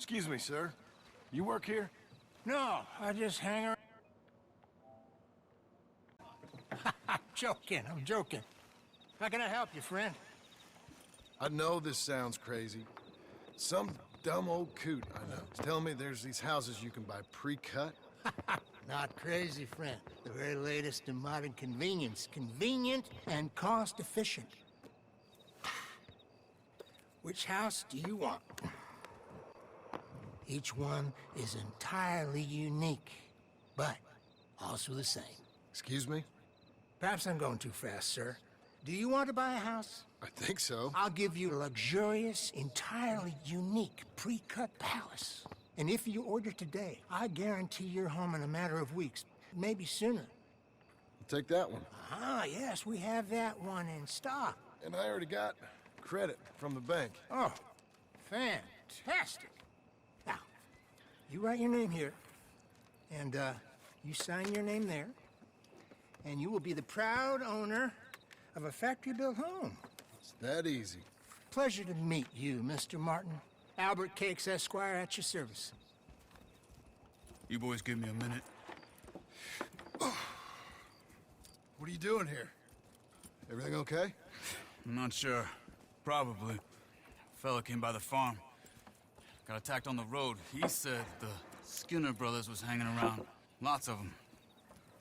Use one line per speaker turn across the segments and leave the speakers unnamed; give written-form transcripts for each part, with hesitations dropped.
Excuse me, sir. You work here?
No, I just hang around. I'm joking. How can I help you, friend?
I know this sounds crazy. Some dumb old coot I know is telling me there's these houses you can buy pre-cut.
Not crazy, friend. The very latest in modern convenience. Convenient and cost-efficient. Which house do you want? Each one is entirely unique, but also the same.
Excuse me?
Perhaps I'm going too fast, sir. Do you want to buy a house?
I think so.
I'll give you a luxurious, entirely unique pre-cut palace. And if you order today, I guarantee you're home in a matter of weeks, maybe sooner.
I'll take that one.
Ah, yes, we have that one in stock.
And I already got credit from the bank.
Oh, fantastic. Now, you write your name here, and you sign your name there, and you will be the proud owner of a factory-built home.
It's that easy.
Pleasure to meet you, Mr. Martin. Albert Cakes, Esquire, at your service.
You boys give me a minute.
What are you doing here? Everything okay?
I'm not sure. Probably. Fella came by the farm. Got attacked on the road. He said the Skinner brothers was hanging around. Lots of them.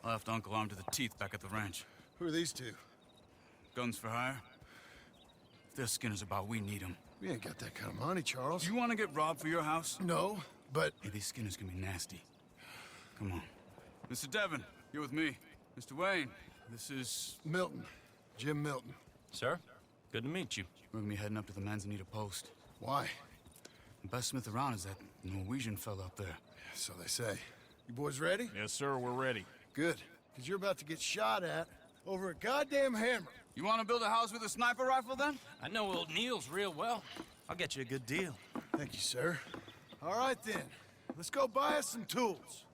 I left Uncle armed to the teeth back at the ranch.
Who are these two?
Guns for hire? If they're Skinner's about, we need them.
We ain't got that kind of money, Charles.
Do you want to get robbed for your house?
No, but...
Hey, these Skinners can be nasty. Come on. Mr. Devon, you're with me. Mr. Wayne, this is...
Milton. Jim Milton.
Sir, good to meet you.
We're gonna be heading up to the Manzanita post.
Why?
The best smith around is that Norwegian fella up there.
So they say. You boys ready?
Yes, sir, we're ready.
Good. Because you're about to get shot at over a goddamn hammer.
You want to build a house with a sniper rifle, then?
I know old Neil's real well. I'll get you a good deal.
Thank you, sir. All right, then. Let's go buy us some tools.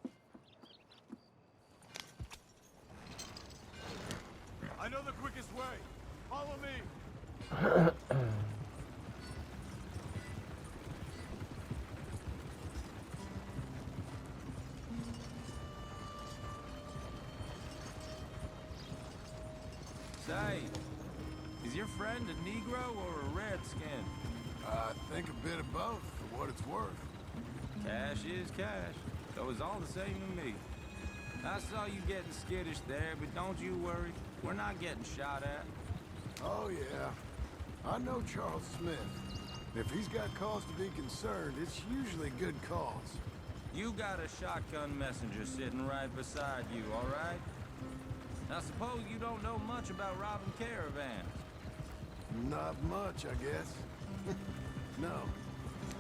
I know the quickest way. Follow me.
Say, is your friend a Negro or a Redskin?
I think a bit of both, for what it's worth.
Cash is cash, so it's all the same to me. I saw you getting skittish there, but don't you worry. We're not getting shot at.
Oh, yeah. I know Charles Smith. If he's got cause to be concerned, it's usually good cause.
You got a shotgun messenger sitting right beside you, all right? I suppose you don't know much about robbing caravans.
Not much, I guess. No.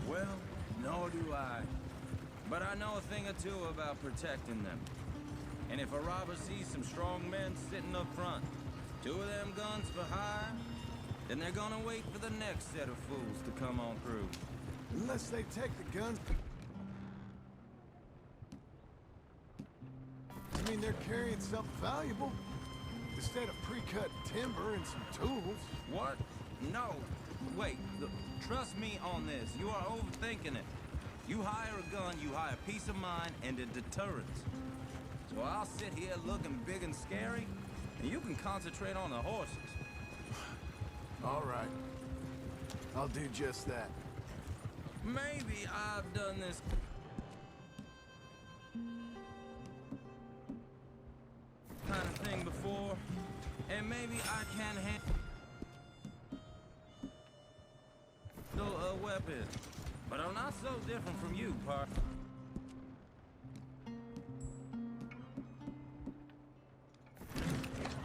Well, nor do I. But I know a thing or two about protecting them. And if a robber sees some strong men sitting up front, 2 of them guns for hire, then they're gonna wait for the next set of fools to come on through.
Unless they take the guns... I mean, they're carrying something valuable. Instead of pre-cut timber and some tools.
What? No. Wait, look, trust me on this. You are overthinking it. You hire a gun, you hire peace of mind and a deterrence. So I'll sit here looking big and scary, and you can concentrate on the horses.
All right. I'll do just that.
Maybe I've done this kind of thing before, and maybe I can handle a weapon. But I'm not so different from you, Park.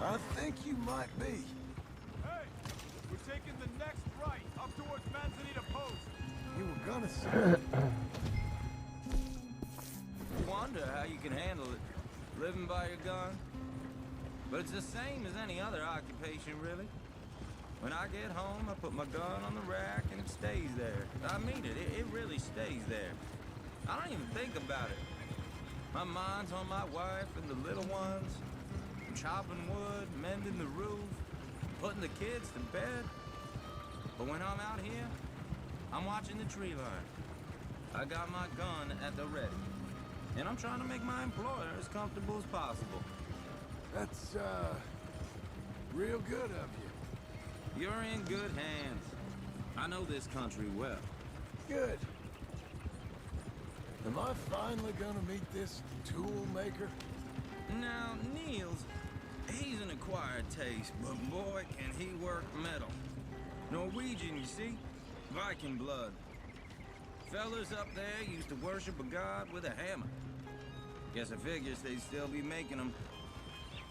I think you might be.
Hey! We're taking the next right, up towards Manzanita Post.
You were gonna say.
Wonder how you can handle it, living by your gun. But it's the same as any other occupation, really. When I get home, I put my gun on the rack and it stays there. I mean it, it really stays there. I don't even think about it. My mind's on my wife and the little ones. I'm chopping wood, mending the roof, putting the kids to bed. But when I'm out here, I'm watching the tree line. I got my gun at the ready. And I'm trying to make my employer as comfortable as possible.
That's, real good of you.
You're in good hands. I know this country well.
Good. Am I finally gonna meet this tool maker?
Now, Niels, he's an acquired taste, but boy, can he work metal. Norwegian, you see? Viking blood. Fellas up there used to worship a god with a hammer. Guess I figures they'd still be making them.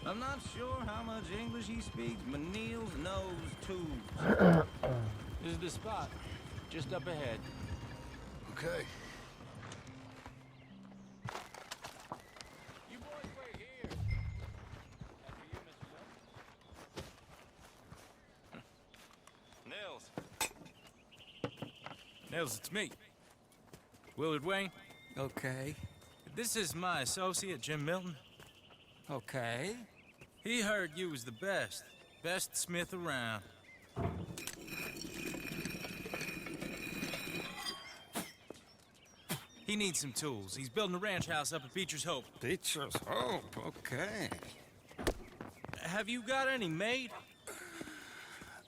I'm not sure how much English he speaks, but Niels knows tools.
This is the spot. Just up ahead.
Okay.
You boys wait here. After you, Mr. Nils.
Nils, it's me. Willard Wayne.
Okay.
This is my associate, Jim Milton.
Okay.
He heard you was the best. Best smith around. He needs some tools. He's building a ranch house up at Beecher's Hope.
Beecher's Hope, okay.
Have you got any made?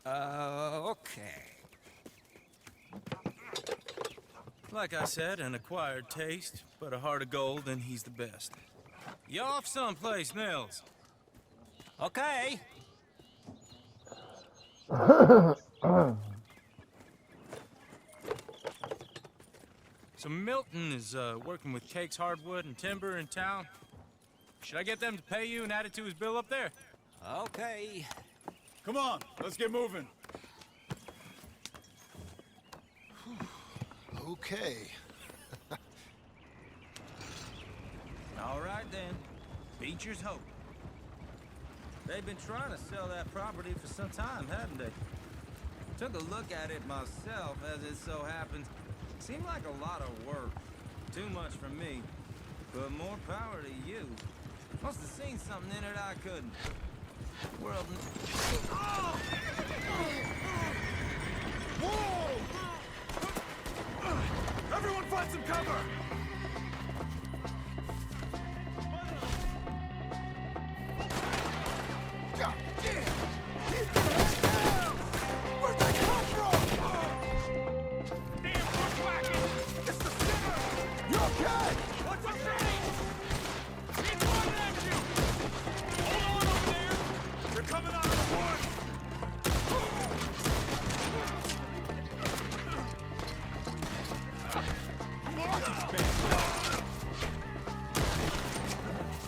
Okay.
Like I said, an acquired taste, but a heart of gold, and he's the best. You off someplace, Nils?
Okay.
So Milton is working with Cake's Hardwood and Timber in town. Should I get them to pay you and add it to his bill up there?
Okay.
Come on, let's get moving.
Okay.
All right, then. Beecher's Hope. They've been trying to sell that property for some time, haven't they? Took a look at it myself, as it so happens. Seemed like a lot of work. Too much for me. But more power to you. Must have seen something in it I couldn't. World... Oh!
Whoa! Everyone find some cover!
God damn! Keep your head down! Where'd they come from?
Damn bushwhacking! It's the sinner!
You okay?
What's up, Danny? He's pointing at you! Hold on over there! They're coming out of the woods!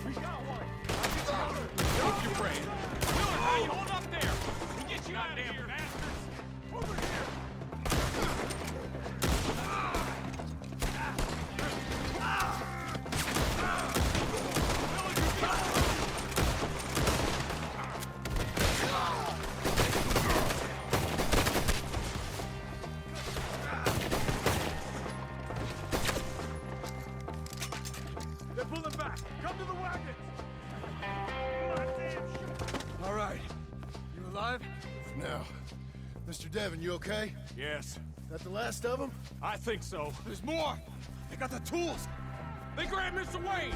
We got one! I'll get another! Don't you praying! Miller, how you hold up there? We'll get you out of here, bastards! Over here! They're pulling back! Come to the wagons!
All right. You alive? No. Mr. Devon, you okay?
Yes,
That the last of them?
I think so. There's more! They got the tools! They grabbed Mr. Wayne!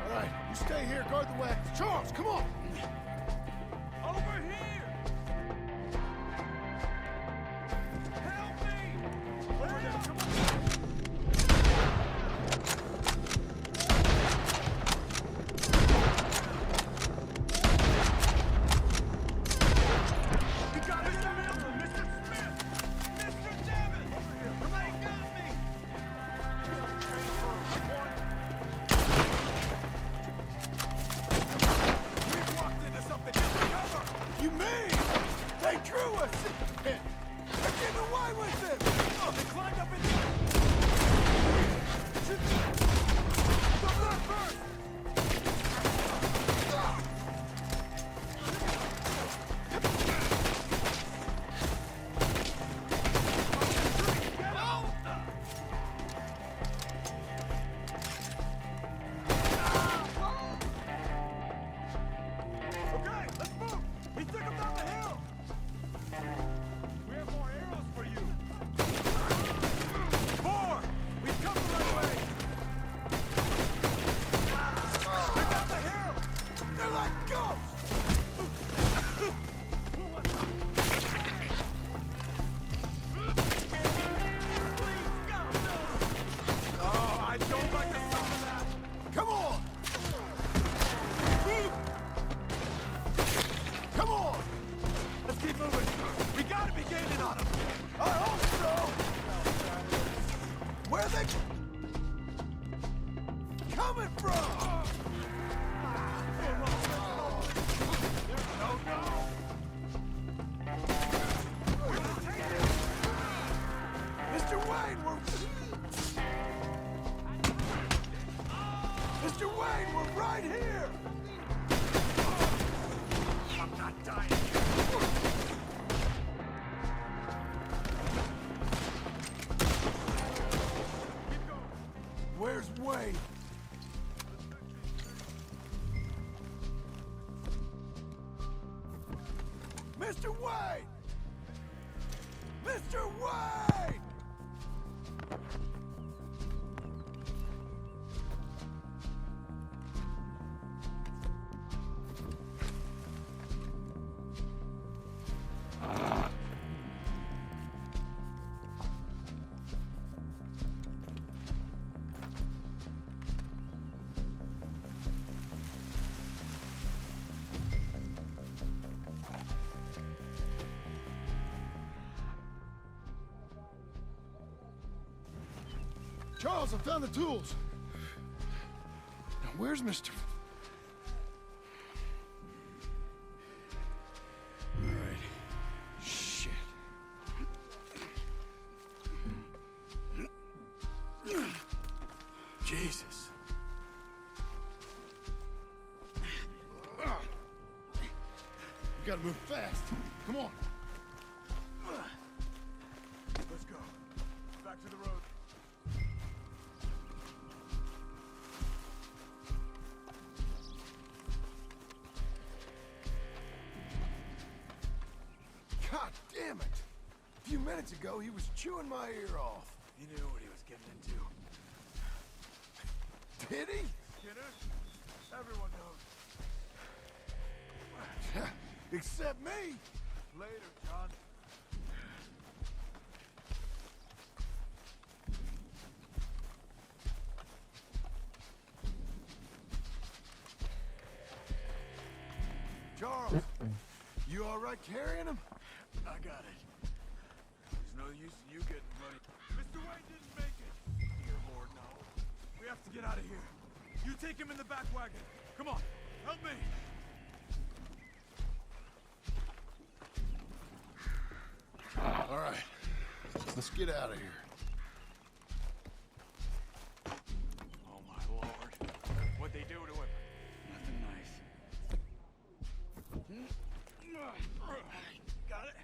All right, you stay here, guard the wagons. Charles, come on!
Over here! Help me! Over there, come on! You got Mr. Milton, Mr. Smith, Mr. Devon! They got me! We've walked into something undercover!
You mean they drew us in? They're getting away with it!
Oh, they climbed up in the left first! Get out! Okay, let's move! He took him down the hill! We have more arrows for you! More! Oh, I don't like the sound of that.
Come on! Come on!
Let's keep moving. We gotta be gaining on them.
I hope so! Where are they coming from? Mr. Wayne, Mr. Wayne, we're right here!
I'm not dying.
Where's Wayne? Mr. Wayne! Mr. Wayne! Charles, I found the tools. Now, where's Mr. All right. Shit. Jesus. We gotta move fast. Come on.
Let's go. Back to the road.
God damn it! A few minutes ago, he was chewing my ear off.
He knew what he was getting into.
Did he?
Skinner? Everyone knows.
Except me!
Later, John.
Charles, you all right carrying him?
I got it. There's no use in you getting money. Mr. Wayne didn't make it. Dear Lord, no. We have to get out of here. You take him in the back wagon. Come on, help me.
All right, let's get out of here.
Oh, my Lord. What'd they do to him?
Nothing nice.
Got it?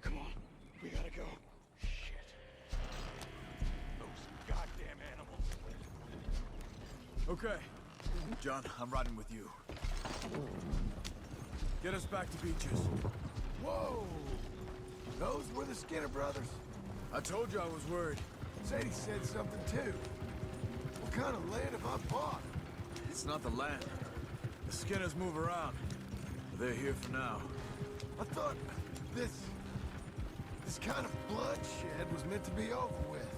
Come on, we gotta go. Shit. Those goddamn animals. Okay. John, I'm riding with you. Get us back to Beaches.
Whoa! Those were the Skinner brothers?
I told you I was worried.
Sadie said something too. What kind of land have I bought?
It's not the land. The Skinners move around. But they're here for now.
I thought this kind of bloodshed was meant to be over with.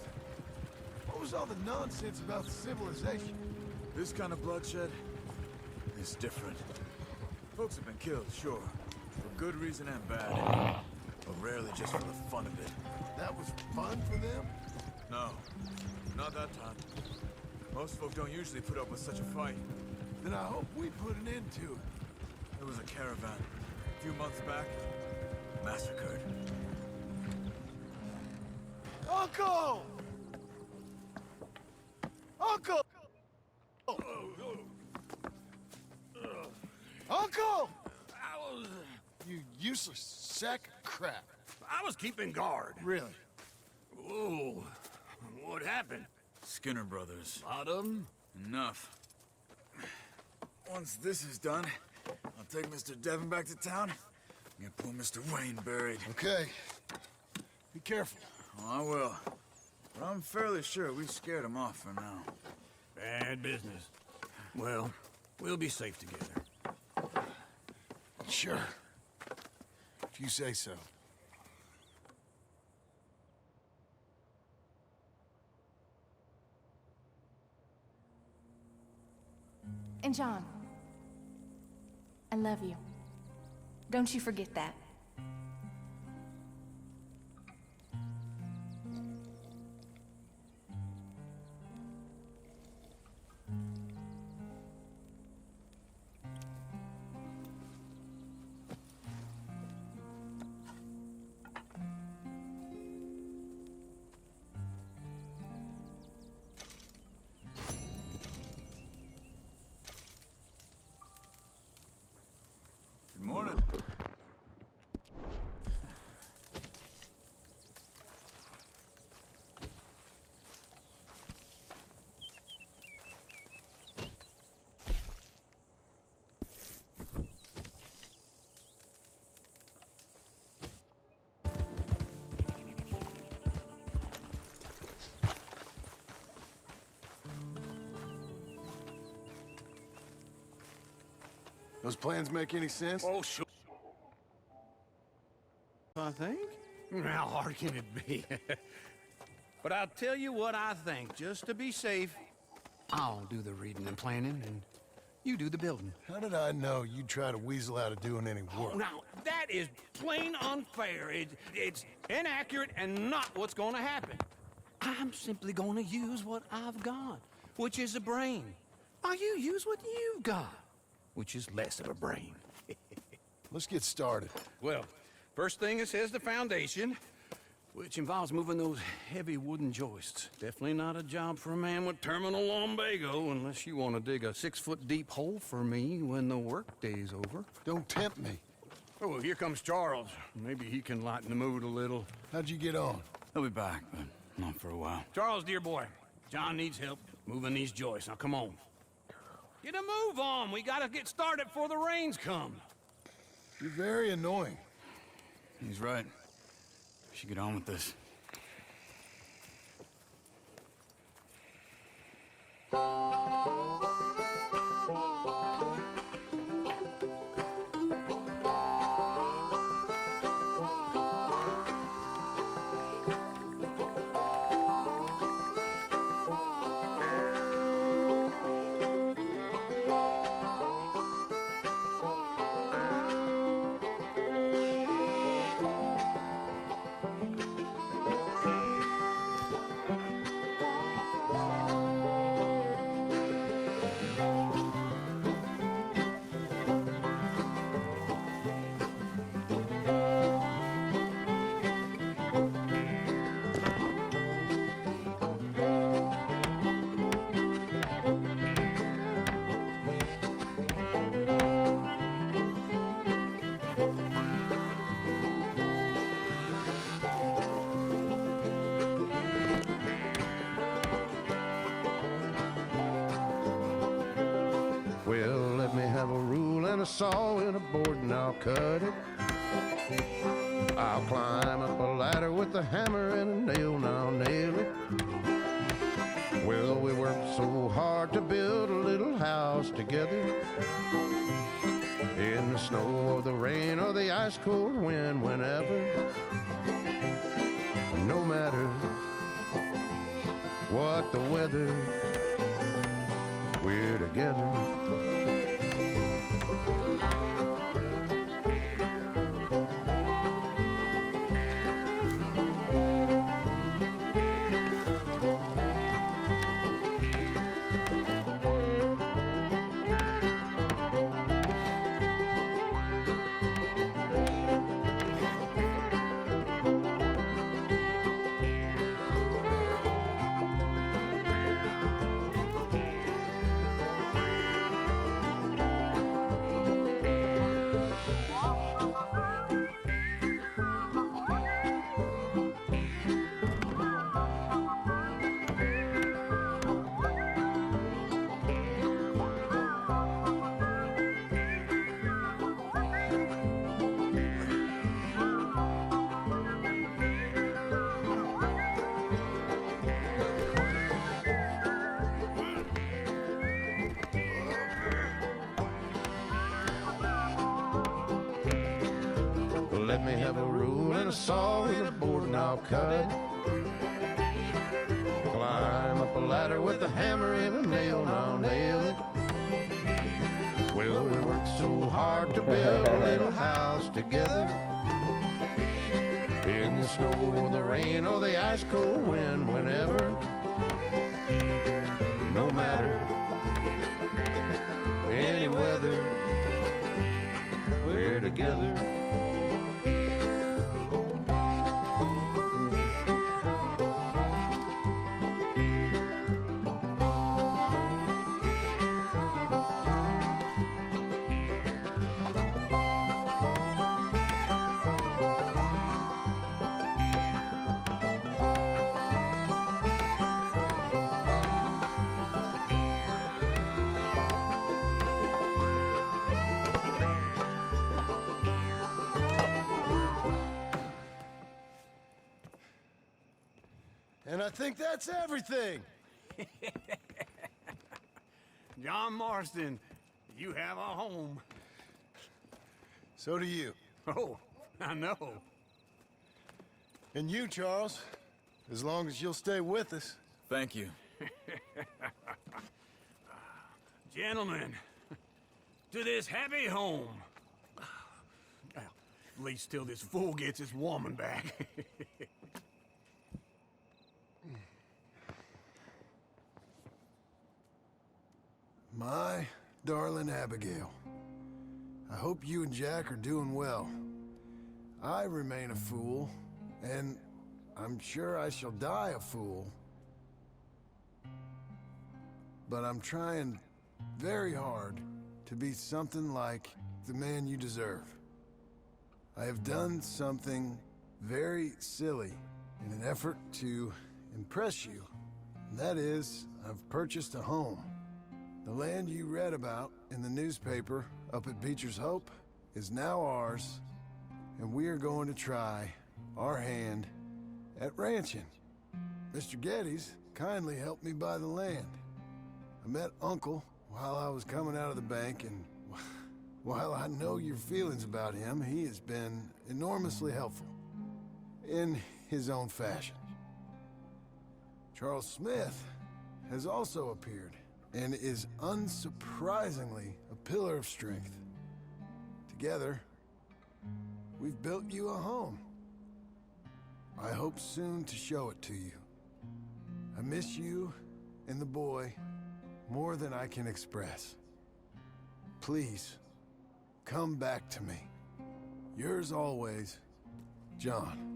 What was all the nonsense about civilization?
This kind of bloodshed is different. Folks have been killed, sure. For good reason and bad. But rarely just for the fun of it.
That was fun for them?
No, not that time. Most folk don't usually put up with such a fight.
Then I hope we put an end to it.
There was a caravan a few months back, massacred.
Uncle! Uncle! Uncle! You useless sack of crap.
I was keeping guard.
Really?
Whoa. What happened?
Skinner brothers.
Bottom?
Enough. Once this is done, I'll take Mr. Devon back to town and get poor Mr. Wayne buried.
Okay. Be careful.
Oh, I will.
but I'm fairly sure we scared him off for now.
Bad business. Well, we'll be safe together.
Sure. If you say so.
And John, I love you. Don't you forget that.
Good morning.
Those plans make any sense?
Oh, sure. I think. How hard can it be? But I'll tell you what I think. Just to be safe, I'll do the reading and planning, and you do the building.
How did I know you'd try to weasel out of doing any work?
Oh, now, that is plain unfair. It's inaccurate and not what's gonna happen. I'm simply gonna use what I've got, which is a brain. While you use what you've got, which is less of a brain.
Let's get started.
Well, first thing it says the foundation, which involves moving those heavy wooden joists. Definitely not a job for a man with terminal lumbago, unless you want to dig a 6-foot deep hole for me when the workday's over.
Don't tempt me.
Oh, here comes Charles. Maybe he can lighten the mood a little.
How'd you get on?
He'll be back, but not for a while.
Charles, dear boy, John needs help moving these joists. Now, come on. Get a move on. We gotta get started before the rains come.
You're very annoying.
He's right. We should get on with this.
Well, let me have a rule and a saw and a board and I'll cut it. I'll climb up a ladder with a hammer and a nail and I'll nail it. Well, we worked so hard to build a little house together. In the snow or the rain or the ice cold wind, whenever. No matter what the weather, we're together. let me have a rule and a saw and a board and I'll cut it. Climb up a ladder with a hammer and a nail and I'll nail it. Well, we worked so hard to build a little house together. In the snow or the rain or the ice cold wind, whenever. No matter any weather, we're together.
And I think that's everything.
John Marston, you have a home.
So do you.
Oh, I know.
And you, Charles, as long as you'll stay with us.
Thank you.
Gentlemen, to this happy home. Well, at least till this fool gets his woman back.
My darling Abigail, I hope you and Jack are doing well. I remain a fool, and I'm sure I shall die a fool. But I'm trying very hard to be something like the man you deserve. I have done something very silly in an effort to impress you. And that is, I've purchased a home. The land you read about in the newspaper up at Beecher's Hope is now ours, and we are going to try our hand at ranching. Mr. Geddes kindly helped me buy the land. I met Uncle while I was coming out of the bank, and while I know your feelings about him, he has been enormously helpful in his own fashion. Charles Smith has also appeared and is unsurprisingly a pillar of strength. Together, we've built you a home. I hope soon to show it to you. I miss you and the boy more than I can express. Please, come back to me. Yours always, John.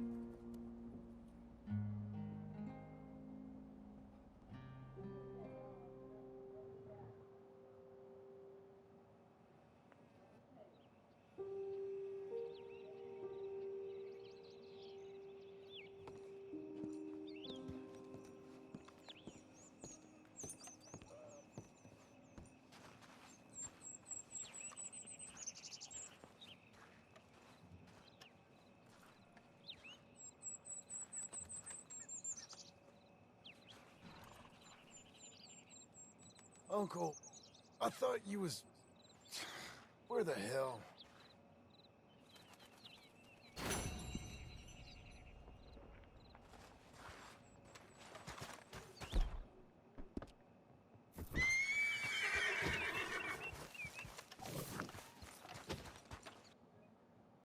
Uncle, I thought you was... Where the hell?